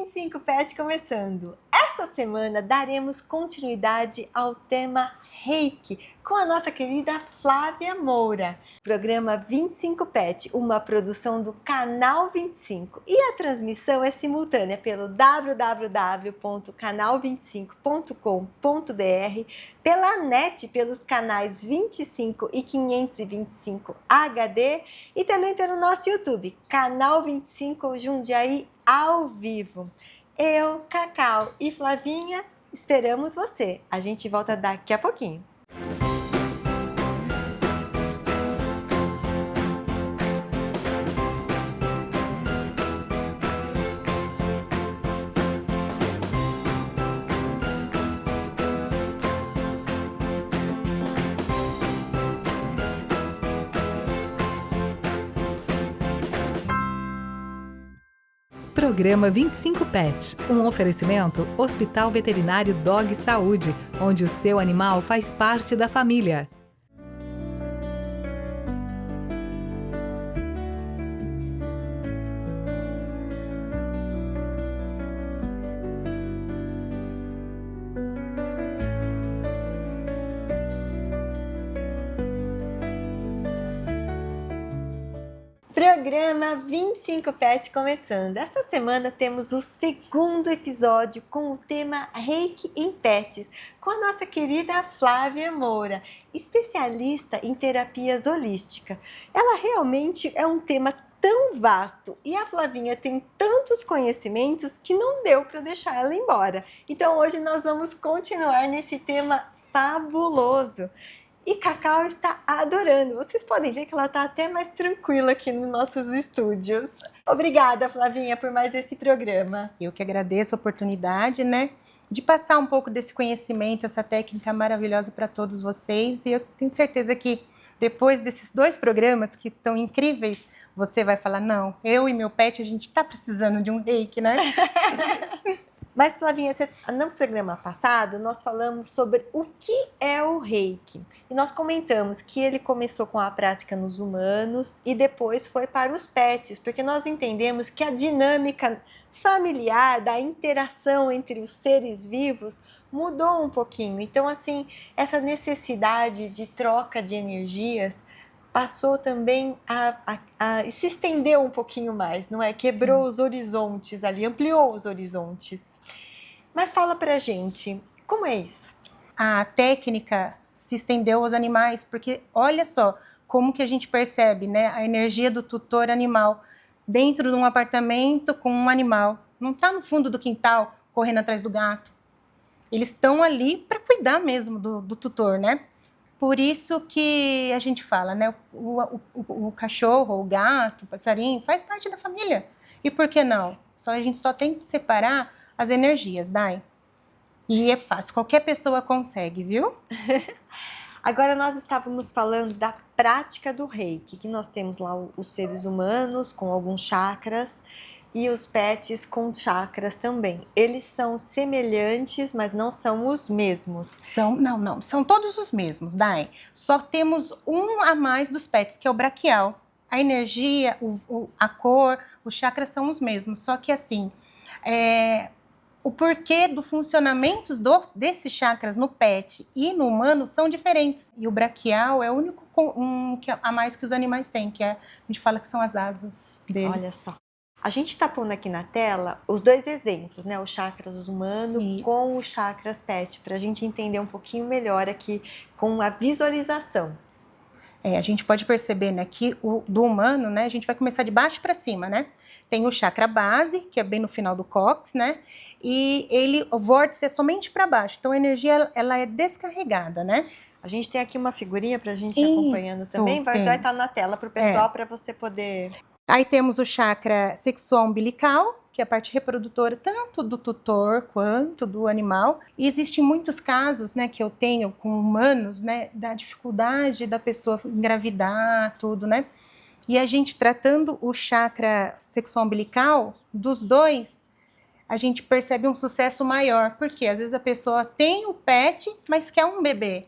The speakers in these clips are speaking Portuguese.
25 Pet começando! Essa semana daremos continuidade ao tema Reiki com a nossa querida Flávia Moura. Programa 25 Pet, uma produção do Canal 25 e a transmissão é simultânea pelo www.canal25.com.br, pela net pelos canais 25 e 525 HD e também pelo nosso YouTube, Canal 25 Jundiaí ao vivo. Eu, Cacau e Flavinha esperamos você. A gente volta daqui a pouquinho. Programa 25 Pet, um oferecimento Hospital Veterinário Dog Saúde, onde o seu animal faz parte da família. Programa 25 Pet começando. Essa semana temos o segundo episódio com o tema Reiki em Pets, com a nossa querida Flávia Moura, especialista em terapias holísticas. Ela realmente é um tema tão vasto e a Flavinha tem tantos conhecimentos que não deu para deixar ela embora. Então hoje nós vamos continuar nesse tema fabuloso. E Cacau está adorando. Vocês podem ver que ela está até mais tranquila aqui nos nossos estúdios. Obrigada, Flavinha, por mais esse programa. Eu que agradeço a oportunidade, de passar um pouco desse conhecimento, essa técnica maravilhosa para todos vocês. E eu tenho certeza que depois desses 2 programas que estão incríveis, você vai falar, não, eu e meu pet, a gente está precisando de um reiki, né? Mas, Flavinha, no programa passado, nós falamos sobre o que é o Reiki. E nós comentamos que ele começou com a prática nos humanos e depois foi para os pets, porque nós entendemos que a dinâmica familiar, da interação entre os seres vivos, mudou um pouquinho. Então, assim, essa necessidade de troca de energias passou também a se estender um pouquinho mais, não é? Quebrou os horizontes ali, ampliou os horizontes. Mas fala pra gente, como é isso? A técnica se estendeu aos animais, porque olha só como que a gente percebe, a energia do tutor animal dentro de um apartamento com um animal. Não está no fundo do quintal, correndo atrás do gato. Eles estão ali para cuidar mesmo do tutor, Por isso que a gente fala, o cachorro, o gato, o passarinho, faz parte da família. E por que não? A gente só tem que separar as energias, Dai. E é fácil, qualquer pessoa consegue, viu? Agora nós estávamos falando da prática do Reiki, que nós temos lá os seres humanos com alguns chakras e os pets com chakras também. Eles são semelhantes, mas não são os mesmos. São todos os mesmos, Dai. Só temos um a mais dos pets, que é o braquial. A energia, a cor, os chakras são os mesmos, só que assim, o porquê do funcionamento desses chakras no pet e no humano são diferentes. E o braquial é o único a mais que os animais têm, a gente fala que são as asas deles. Olha só. A gente está pondo aqui na tela os 2 exemplos, os chakras humanos com os chakras pet, para a gente entender um pouquinho melhor aqui com a visualização. A gente pode perceber, que o do humano, a gente vai começar de baixo para cima, Tem o chakra base, que é bem no final do cóccix, E o vórtice é somente para baixo, então a energia ela é descarregada, A gente tem aqui uma figurinha para a gente ir acompanhando também, vai estar na tela para o pessoal, para você poder... Aí temos o chakra sexual umbilical, que é a parte reprodutora tanto do tutor quanto do animal. E existem muitos casos, que eu tenho com humanos, da dificuldade da pessoa engravidar, tudo, E a gente tratando o chakra sexual umbilical, dos 2, a gente percebe um sucesso maior. Porque às vezes a pessoa tem o pet, mas quer um bebê,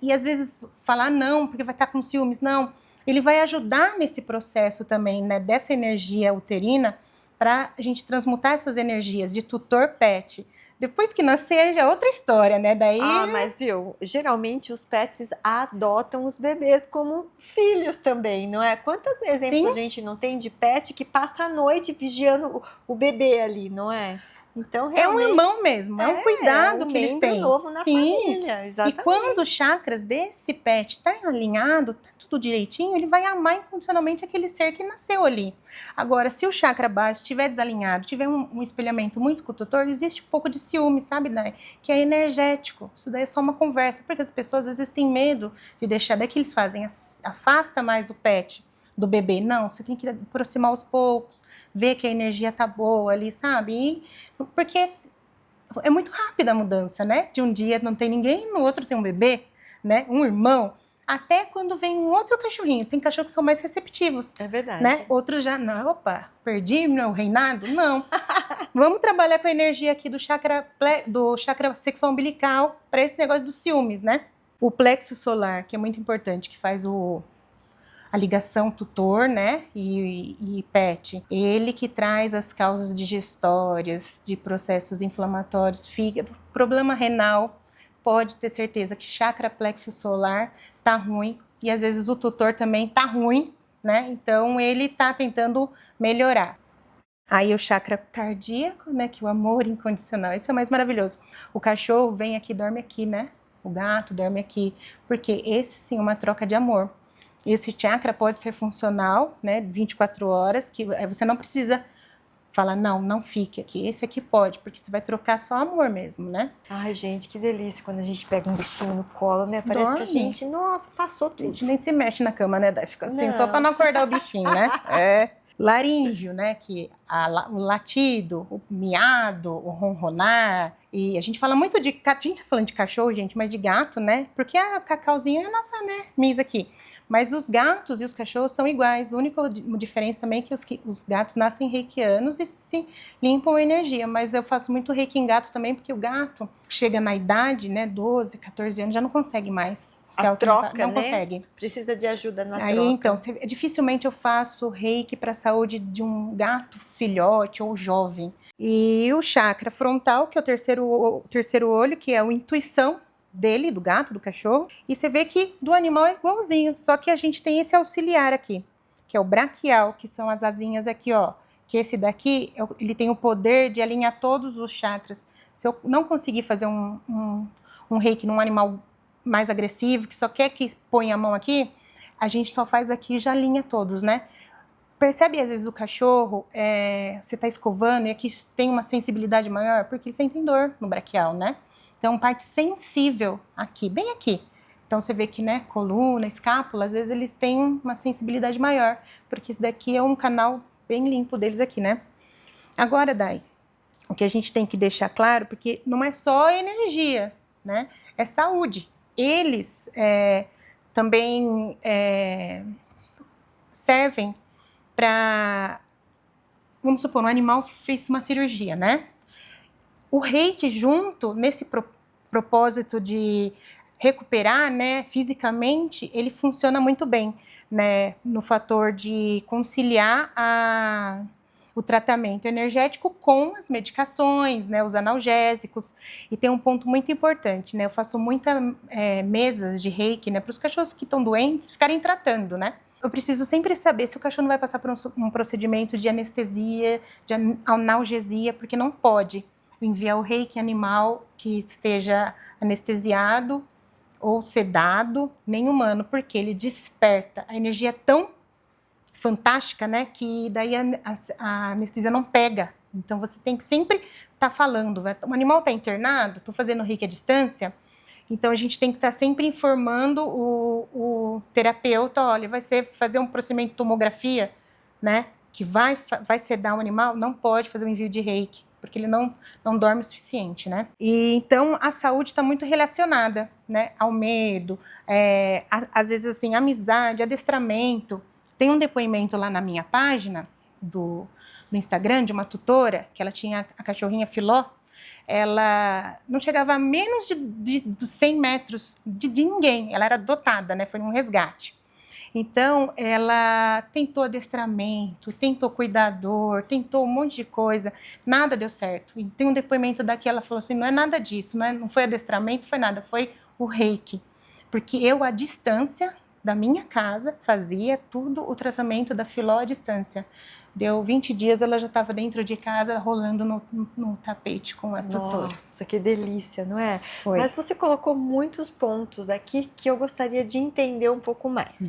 E às vezes falar não, porque vai estar com ciúmes, não. Ele vai ajudar nesse processo também, dessa energia uterina, para a gente transmutar essas energias de tutor pet. Depois que nascer já é outra história, né? Daí... mas viu, geralmente os pets adotam os bebês como filhos também, não é? Quantos exemplos Sim. a gente não tem de pet que passa a noite vigiando o bebê ali, não é? Então, É um realmente, irmão mesmo, é um cuidado um que eles membro têm. novo na família, E exatamente. quando os chakras desse pet tá alinhado, tá tudo direitinho, ele vai amar incondicionalmente aquele ser que nasceu ali. Agora, se o chakra base estiver desalinhado, tiver um espelhamento muito com o tutor, existe um pouco de ciúme, sabe, Dai? Que é energético. Isso daí é só uma conversa, porque as pessoas às vezes têm medo de deixar, daí que eles fazem, afasta mais o pet do bebê. Não, você tem que aproximar aos poucos, ver que a energia tá boa ali, sabe? Porque é muito rápida a mudança, né? De um dia não tem ninguém, no outro tem um bebê, né? Um irmão. Até quando vem um outro cachorrinho. Tem cachorros que são mais receptivos. É verdade. Né? Outros já, não, opa, perdi meu reinado? Não. Vamos trabalhar com a energia aqui do chakra sexual umbilical para esse negócio dos ciúmes, né? O plexo solar, que é muito importante, que faz a ligação tutor, né, e pet. Ele que traz as causas digestórias, de processos inflamatórios, fígado, problema renal, pode ter certeza que chakra plexo solar tá ruim, e às vezes o tutor também tá ruim, né, então ele tá tentando melhorar. Aí o chakra cardíaco, né, que é o amor incondicional, isso é o mais maravilhoso. O cachorro vem aqui, dorme aqui, né, o gato dorme aqui, porque esse sim é uma troca de amor. Esse chakra pode ser funcional, né, 24 horas, que você não precisa falar, não fique aqui. Esse aqui pode, porque você vai trocar só amor mesmo, né? Ai, gente, que delícia quando a gente pega um bichinho no colo, né? Parece Dorme. que a gente, nossa, passou A tudo. gente nem se mexe na cama, né? Daí fica assim, Não. só para não acordar o bichinho, né? Laríngeo, né? Que o latido, o miado, o ronronar. E a gente fala muito de... A gente tá falando de cachorro, gente, mas de gato, né? Porque a Cacauzinha é a nossa, né? Misa aqui. Mas os gatos e os cachorros são iguais. A única diferença também é que os gatos nascem reikianos e se limpam a energia. Mas eu faço muito reiki em gato também, porque o gato chega na idade, né? 12, 14 anos, já não consegue mais se troca, não né? consegue. Precisa de ajuda na Aí, troca. então, dificilmente eu faço reiki para a saúde de um gato filhote ou jovem. E o chakra frontal, que é o terceiro olho, que é a intuição dele, do gato, do cachorro. E você vê que do animal é igualzinho, só que a gente tem esse auxiliar aqui, que é o braquial, que são as asinhas aqui, ó. Que esse daqui, ele tem o poder de alinhar todos os chakras. Se eu não conseguir fazer um reiki num animal mais agressivo, que só quer que ponha a mão aqui, a gente só faz aqui e já alinha todos, né? Percebe, às vezes, o cachorro, você tá escovando e aqui tem uma sensibilidade maior, porque eles sentem dor no braquial, né? Então, parte sensível aqui, bem aqui. Então, você vê que, né, coluna, escápula, às vezes eles têm uma sensibilidade maior, porque esse daqui é um canal bem limpo deles aqui, né? Agora, Dai, o que a gente tem que deixar claro, porque não é só energia, né? É saúde. Eles também servem para, vamos supor, um animal fez uma cirurgia, né? O reiki junto, nesse propósito de recuperar, né, fisicamente, ele funciona muito bem, né, no fator de conciliar o tratamento energético com as medicações, né, os analgésicos. E tem um ponto muito importante, né, eu faço muitas mesas de reiki, né, para os cachorros que estão doentes ficarem tratando, né. Eu preciso sempre saber se o cachorro não vai passar por um procedimento de anestesia, de analgesia, porque não pode enviar o reiki animal que esteja anestesiado ou sedado, nem humano, porque ele desperta. A energia é tão fantástica, né, que daí a anestesia não pega. Então você tem que sempre estar falando. O animal está internado, estou fazendo reiki à distância, então a gente tem que estar sempre informando o terapeuta, olha, vai fazer um procedimento de tomografia, né, que vai sedar o animal, não pode fazer um envio de reiki, porque ele não dorme o suficiente, né? E então a saúde está muito relacionada, né, ao medo, às vezes assim, amizade, adestramento. Tem um depoimento lá na minha página do Instagram de uma tutora, que ela tinha a cachorrinha Filó, ela não chegava a menos de 100 metros de ninguém, ela era adotada, né, foi um resgate. Então, ela tentou adestramento, tentou cuidador, tentou um monte de coisa, nada deu certo. E tem um depoimento daqui, ela falou assim, não é nada disso, não foi adestramento, não foi nada, foi o reiki. Porque eu, à distância da minha casa, fazia tudo o tratamento da Filó à distância. Deu 20 dias, ela já estava dentro de casa, rolando no tapete com a tutora. Nossa, que delícia, não é? Foi. Mas você colocou muitos pontos aqui que eu gostaria de entender um pouco mais.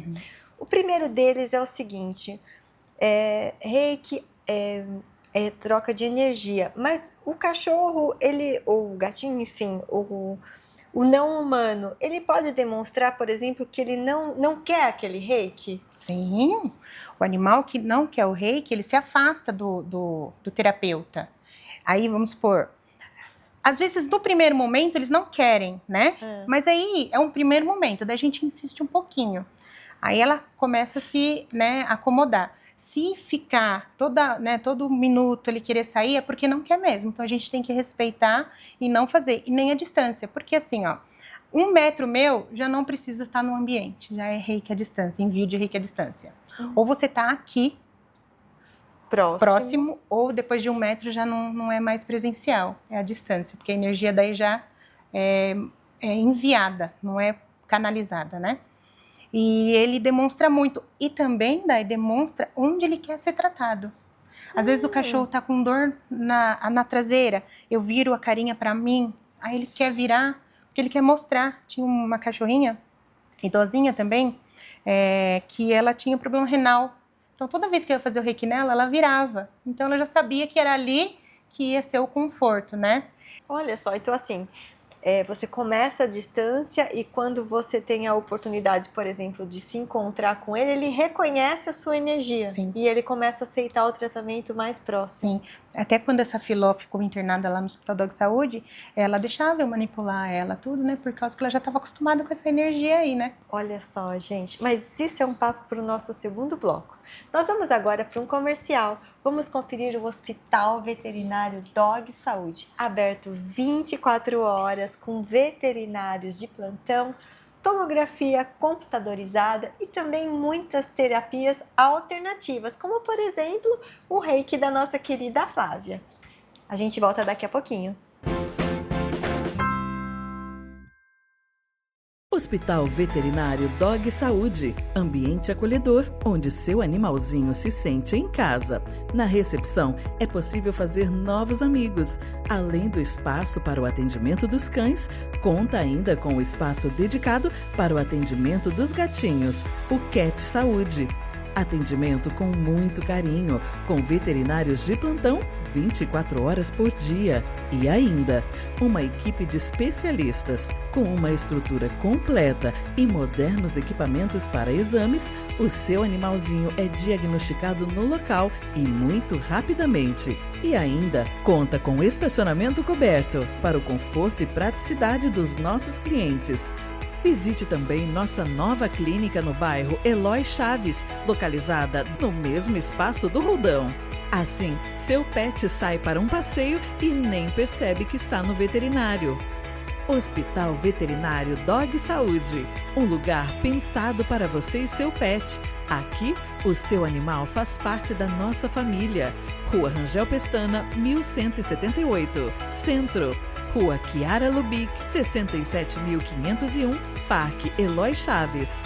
O primeiro deles é o seguinte, reiki é troca de energia, mas o cachorro, ou o gatinho, enfim, o não humano, ele pode demonstrar, por exemplo, que ele não quer aquele reiki? Sim, o animal que não quer o reiki, ele se afasta do terapeuta. Aí, vamos supor, às vezes no primeiro momento eles não querem, né? Mas aí é um primeiro momento, daí a gente insiste um pouquinho. Aí ela começa a se acomodar. Se ficar todo minuto ele querer sair, é porque não quer mesmo. Então a gente tem que respeitar e não fazer. E nem a distância, porque assim, ó, 1 metro meu já não preciso estar no ambiente, já é reiki à distância, envio de reiki à distância. Ou você tá aqui, próximo, ou depois de 1 metro já não é mais presencial, é à distância, porque a energia daí já é enviada, não é canalizada, né? E ele demonstra muito. E também daí demonstra onde ele quer ser tratado. Às vezes o cachorro tá com dor na traseira, eu viro a carinha para mim, aí ele quer virar, porque ele quer mostrar. Tinha uma cachorrinha, idosinha também, que ela tinha problema renal. Então toda vez que eu ia fazer o reiki nela, ela virava. Então ela já sabia que era ali que ia ser o conforto, né? Olha só, então assim, você começa à distância e quando você tem a oportunidade, por exemplo, de se encontrar com ele, ele reconhece a sua energia. Sim. E ele começa a aceitar o tratamento mais próximo. Sim, até quando essa Filó ficou internada lá no Hospital Dog Saúde, ela deixava eu manipular ela, tudo, né? Por causa que ela já estava acostumada com essa energia aí, né? Olha só, gente, mas isso é um papo para o nosso segundo bloco. Nós vamos agora para um comercial. Vamos conferir o Hospital Veterinário Dog Saúde, aberto 24 horas com veterinários de plantão, tomografia computadorizada e também muitas terapias alternativas, como por exemplo o reiki da nossa querida Flávia. A gente volta daqui a pouquinho. Hospital Veterinário Dog Saúde, ambiente acolhedor, onde seu animalzinho se sente em casa. Na recepção, é possível fazer novos amigos. Além do espaço para o atendimento dos cães, conta ainda com o espaço dedicado para o atendimento dos gatinhos, o Cat Saúde. Atendimento com muito carinho, com veterinários de plantão 24 horas por dia. E ainda, uma equipe de especialistas. Com uma estrutura completa e modernos equipamentos para exames, o seu animalzinho é diagnosticado no local e muito rapidamente. E ainda, conta com estacionamento coberto para o conforto e praticidade dos nossos clientes. Visite também nossa nova clínica no bairro Eloy Chaves, localizada no mesmo espaço do Roldão. Assim, seu pet sai para um passeio e nem percebe que está no veterinário. Hospital Veterinário Dog Saúde, um lugar pensado para você e seu pet. Aqui, o seu animal faz parte da nossa família. Rua Rangel Pestana, 1178, Centro. Rua Chiara Lubick, 67.501, Parque Eloy Chaves.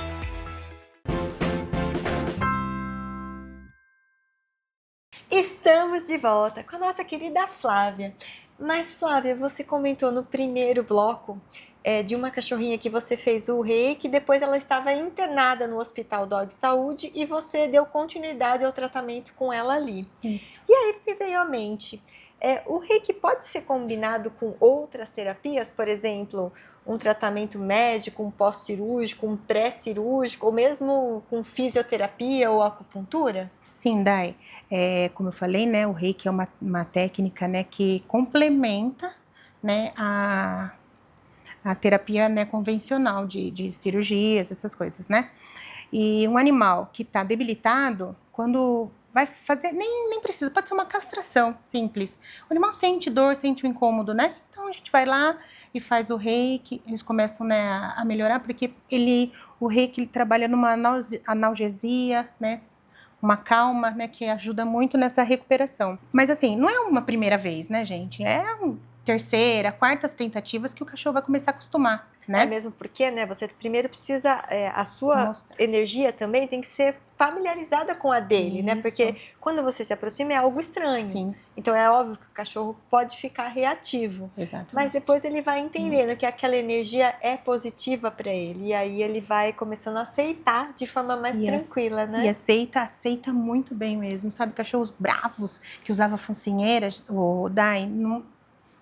Estamos de volta com a nossa querida Flávia. Mas Flávia, você comentou no primeiro bloco de uma cachorrinha que você fez o reiki, depois ela estava internada no Hospital Dog Saúde e você deu continuidade ao tratamento com ela ali. Isso. E aí me veio à mente, o reiki pode ser combinado com outras terapias, por exemplo, um tratamento médico, um pós-cirúrgico, um pré-cirúrgico, ou mesmo com fisioterapia ou acupuntura? Sim, Dai. Como eu falei, né, o reiki é uma técnica, né, que complementa, né, a terapia, né, convencional de cirurgias, essas coisas, né? E um animal que está debilitado, quando vai fazer, nem precisa, pode ser uma castração simples. O animal sente dor, sente o incômodo, né? Então a gente vai lá e faz o reiki, eles começam, né, a melhorar, porque o reiki ele trabalha numa analgesia, né? Uma calma, né, que ajuda muito nessa recuperação. Mas assim, não é uma primeira vez, né, gente? Terceira, quartas tentativas que o cachorro vai começar a acostumar, né? É mesmo porque, né, você primeiro precisa, a sua Mostrar. energia também tem que ser familiarizada com a dele, né? Isso. Porque quando você se aproxima é algo estranho. Sim, Então é óbvio que o cachorro pode ficar reativo. exato. Mas depois ele vai entendendo que aquela energia é positiva para ele. E aí ele vai começando a aceitar de forma mais tranquila, né? E aceita muito bem mesmo. Sabe, cachorros bravos que usava focinheira, o Dai,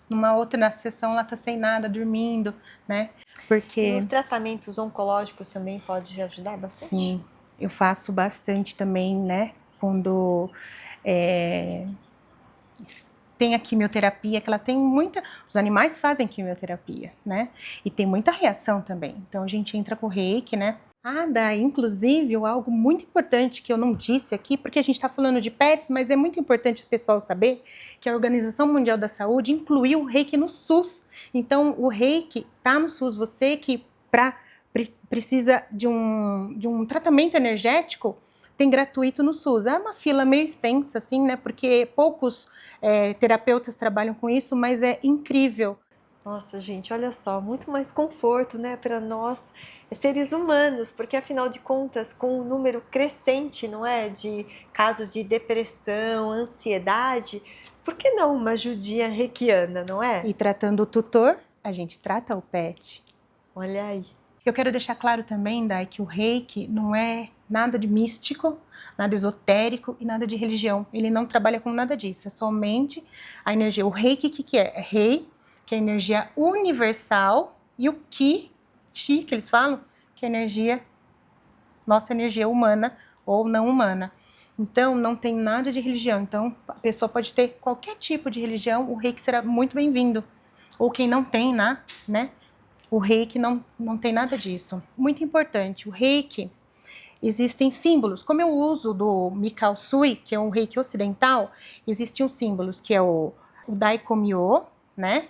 numa outra sessão lá tá sem nada, dormindo, né? Porque... E os tratamentos oncológicos também podem ajudar bastante? Sim, eu faço bastante também, né? Quando tem a quimioterapia, que ela tem muita... Os animais fazem quimioterapia, né? E tem muita reação também. Então, a gente entra com o reiki, né? Daí, inclusive, algo muito importante que eu não disse aqui, porque a gente está falando de pets, mas é muito importante o pessoal saber que a Organização Mundial da Saúde incluiu o reiki no SUS. Então, o reiki está no SUS. Você que precisa de um tratamento energético, tem gratuito no SUS. É uma fila meio extensa, assim, né? Porque poucos terapeutas trabalham com isso, mas é incrível. Nossa, gente, olha só, muito mais conforto, né, para nós seres humanos, porque afinal de contas, com o número crescente, não é, de casos de depressão, ansiedade, por que não uma ajudinha reikiana, não é? E tratando o tutor, a gente trata o pet. Olha aí. Eu quero deixar claro também, Dai, que o reiki não é nada de místico, nada esotérico e nada de religião. Ele não trabalha com nada disso, é somente a energia. O reiki, o que é? É rei, que é a energia universal, e o ki, chi, que eles falam, que é a energia, nossa energia humana ou não humana. Então, não tem nada de religião. Então, a pessoa pode ter qualquer tipo de religião, o reiki será muito bem-vindo. Ou quem não tem, né? O reiki não tem nada disso. Muito importante, o reiki, existem símbolos. Como eu uso do Mikao Sui, que é um reiki ocidental, existem uns símbolos, que é o Daikomyo, né?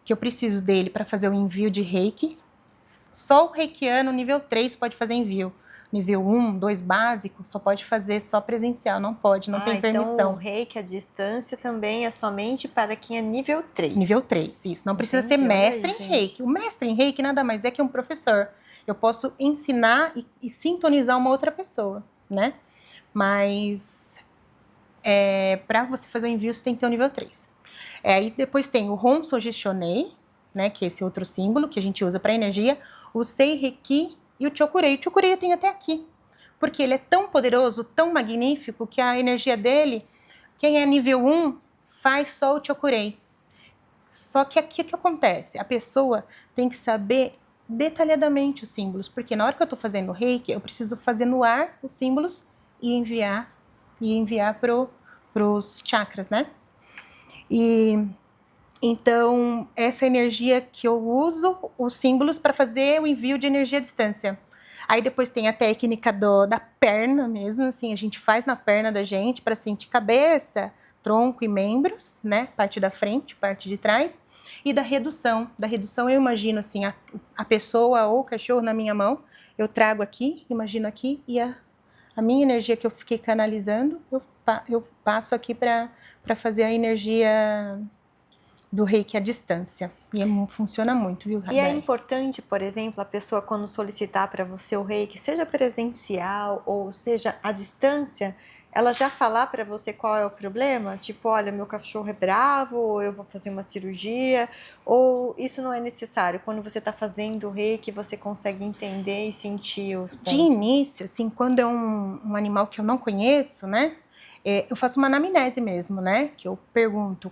Que eu preciso dele para fazer o envio de reiki. Só o reikiano nível 3 pode fazer envio. Nível 1, 2 básico, só pode fazer só presencial, não tem permissão. Então o reiki à distância também é somente para quem é nível 3. Nível 3, isso. Não precisa ser mestre em reiki. O mestre em reiki nada mais é que um professor. Eu posso ensinar e sintonizar uma outra pessoa, né? Mas para você fazer o envio, você tem que ter o nível 3. Aí depois tem o Honso Jishonei, né, que é esse outro símbolo que a gente usa para energia, o Seireki e o Chokurei. O Chokurei eu tenho até aqui, porque ele é tão poderoso, tão magnífico, que a energia dele, quem é nível 1, faz só o Chokurei. Só que aqui o que acontece? A pessoa tem que saber detalhadamente os símbolos, porque na hora que eu estou fazendo o reiki, eu preciso fazer no ar os símbolos e enviar para os chakras, né? E então essa energia que eu uso, os símbolos para fazer o envio de energia à distância. Aí depois tem a técnica da perna mesmo, assim, a gente faz na perna da gente para sentir cabeça, tronco e membros, né? Parte da frente, parte de trás. E da redução. Da redução eu imagino assim, a pessoa ou o cachorro na minha mão, eu trago aqui, imagino aqui, e a minha energia que eu fiquei canalizando, eu passo aqui para fazer a energia do reiki à distância. E funciona muito, viu, Radai? E é importante, por exemplo, a pessoa quando solicitar para você o reiki, seja presencial ou seja à distância, ela já falar para você qual é o problema? Tipo, olha, meu cachorro é bravo, ou eu vou fazer uma cirurgia, ou isso não é necessário? Quando você está fazendo o reiki, você consegue entender e sentir os pontos? De início, assim, quando é um animal que eu não conheço, né? Eu faço uma anamnese mesmo, né? Que eu pergunto,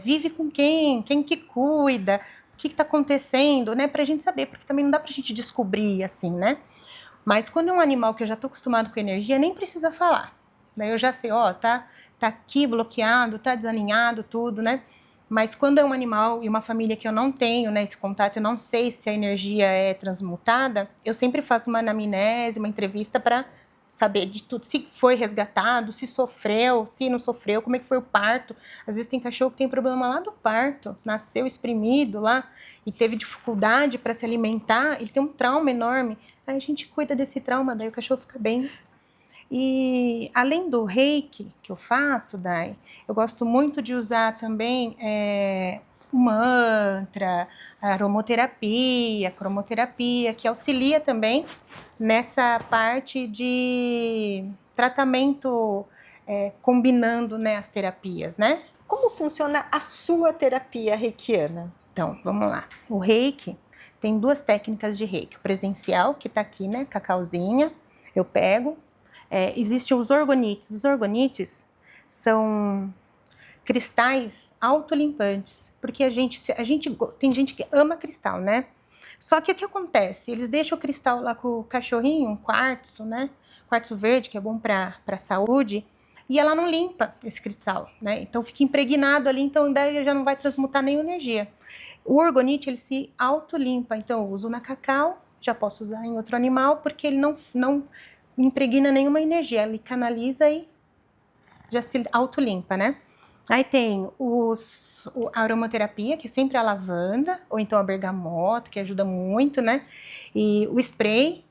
vive com quem? Quem que cuida? O que está acontecendo, né? Pra gente saber, porque também não dá pra gente descobrir, assim, né? Mas quando é um animal que eu já tô acostumado com energia, nem precisa falar. Daí eu já sei, tá aqui bloqueado, tá desalinhado, tudo, né? Mas quando é um animal e uma família que eu não tenho, né, esse contato, eu não sei se a energia é transmutada, eu sempre faço uma anamnese, uma entrevista para saber de tudo, se foi resgatado, se sofreu, se não sofreu, como é que foi o parto. Às vezes tem cachorro que tem problema lá do parto, nasceu espremido lá e teve dificuldade para se alimentar, ele tem um trauma enorme. Aí a gente cuida desse trauma, daí o cachorro fica bem. E além do reiki que eu faço, Dai, eu gosto muito de usar também o mantra, a aromoterapia, a cromoterapia, que auxilia também nessa parte de tratamento, combinando, né, as terapias, né? Como funciona a sua terapia reikiana? Então, vamos lá. O reiki tem 2 técnicas de reiki. O presencial, que tá aqui, né, cacauzinha, eu pego. Existem os orgonites. Os orgonites são cristais autolimpantes, porque tem gente que ama cristal, né? Só que o que acontece? Eles deixam o cristal lá com o cachorrinho, um quartzo, né? Quartzo verde, que é bom para a saúde, e ela não limpa esse cristal, né? Então fica impregnado ali, então daí já não vai transmutar nenhuma energia. O orgonite, ele se autolimpa, então eu uso na cacau, já posso usar em outro animal, porque ele não impregna nenhuma energia, ele canaliza e já se autolimpa, né? Aí tem a aromaterapia, que é sempre a lavanda, ou então a bergamota, que ajuda muito, né? E o spray,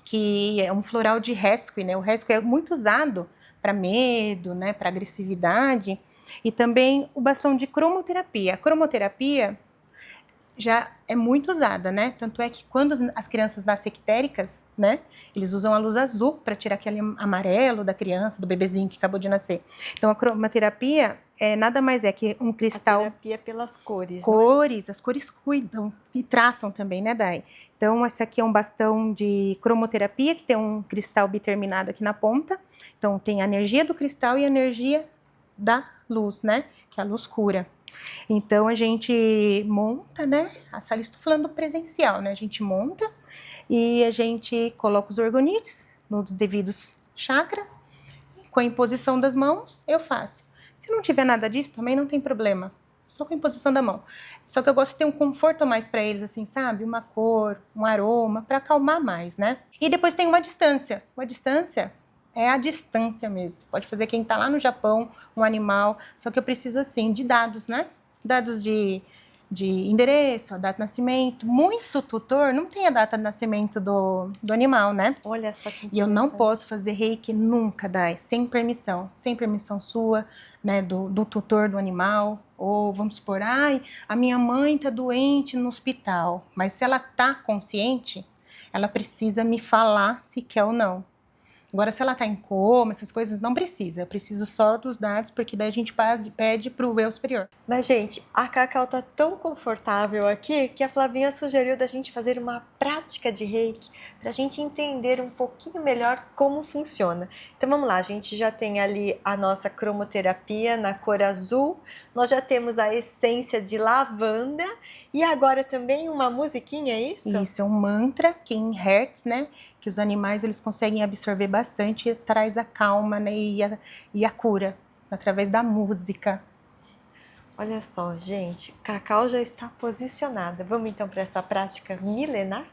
que é um floral de rescue, né? O rescue é muito usado para medo, né? Para agressividade. E também o bastão de cromoterapia. A cromoterapia já é muito usada, né? Tanto é que quando as crianças nascem ictéricas, né? Eles usam a luz azul para tirar aquele amarelo da criança, do bebezinho que acabou de nascer. Então, a cromoterapia nada mais é que um cristal... A terapia pelas cores, Cores, as cores cuidam e tratam também, né, Dai? Então, esse aqui é um bastão de cromoterapia, que tem um cristal biterminado aqui na ponta. Então, tem a energia do cristal e a energia da luz, né? Que a luz cura. Então, a gente monta, né? A sala, estou falando presencial, né? A gente monta e a gente coloca os orgonites nos devidos chakras. Com a imposição das mãos, eu faço. Se não tiver nada disso, também não tem problema. Só com a imposição da mão. Só que eu gosto de ter um conforto a mais para eles, assim, sabe? Uma cor, um aroma, para acalmar mais, né? E depois tem uma distância. Uma distância é a distância mesmo. Você pode fazer quem tá lá no Japão, um animal. Só que eu preciso, assim, de dados, né? Dados de endereço, a data de nascimento. Muito tutor não tem a data de nascimento do animal, né? Olha só que E eu não interessante. posso fazer reiki nunca, Dai, sem permissão sua, né, do tutor do animal. Ou vamos supor, a minha mãe tá doente no hospital, mas se ela tá consciente, ela precisa me falar se quer ou não. Agora, se ela tá em coma, essas coisas, não precisa. Eu preciso só dos dados, porque daí a gente pede pro eu superior. Mas, gente, a Cacau tá tão confortável aqui que a Flavinha sugeriu da gente fazer uma prática de reiki pra gente entender um pouquinho melhor como funciona. Então vamos lá, a gente já tem ali a nossa cromoterapia na cor azul, nós já temos a essência de lavanda e agora também uma musiquinha, é isso? Isso é um mantra que em hertz, né? Que os animais eles conseguem absorver bastante e traz a calma, né, e a cura através da música. Olha só, gente, Cacau já está posicionada. Vamos então para essa prática milenar?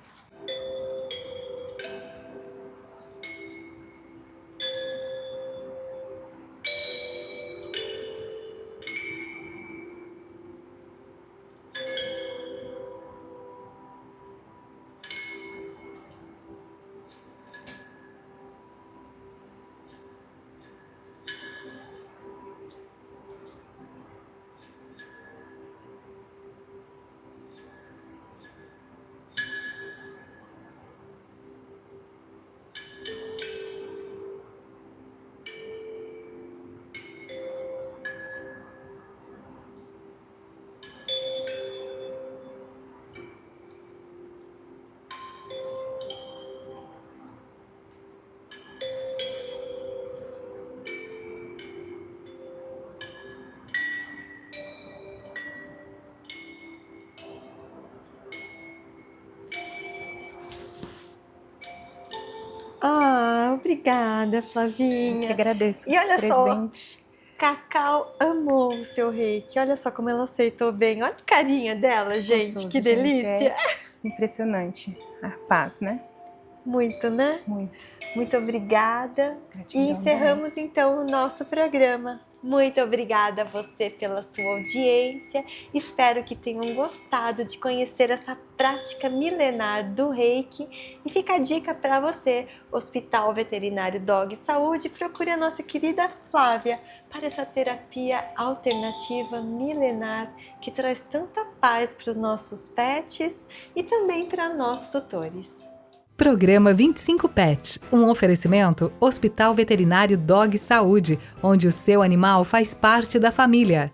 Obrigada, Flavinha. Eu que agradeço. E olha só, presente. Cacau amou o seu reiki. Olha só como ela aceitou bem. Olha a carinha dela, gente. Gostoso, Que gente, delícia. Impressionante. A paz, né? Muito, né? Muito. Muito obrigada. Gratidão, E encerramos então o nosso programa. Muito obrigada a você pela sua audiência. Espero que tenham gostado de conhecer essa prática milenar do Reiki. E fica a dica para você, Hospital Veterinário Dog Saúde, procure a nossa querida Flávia para essa terapia alternativa milenar que traz tanta paz para os nossos pets e também para nós tutores. Programa 25 Pet, um oferecimento Hospital Veterinário Dog Saúde, onde o seu animal faz parte da família.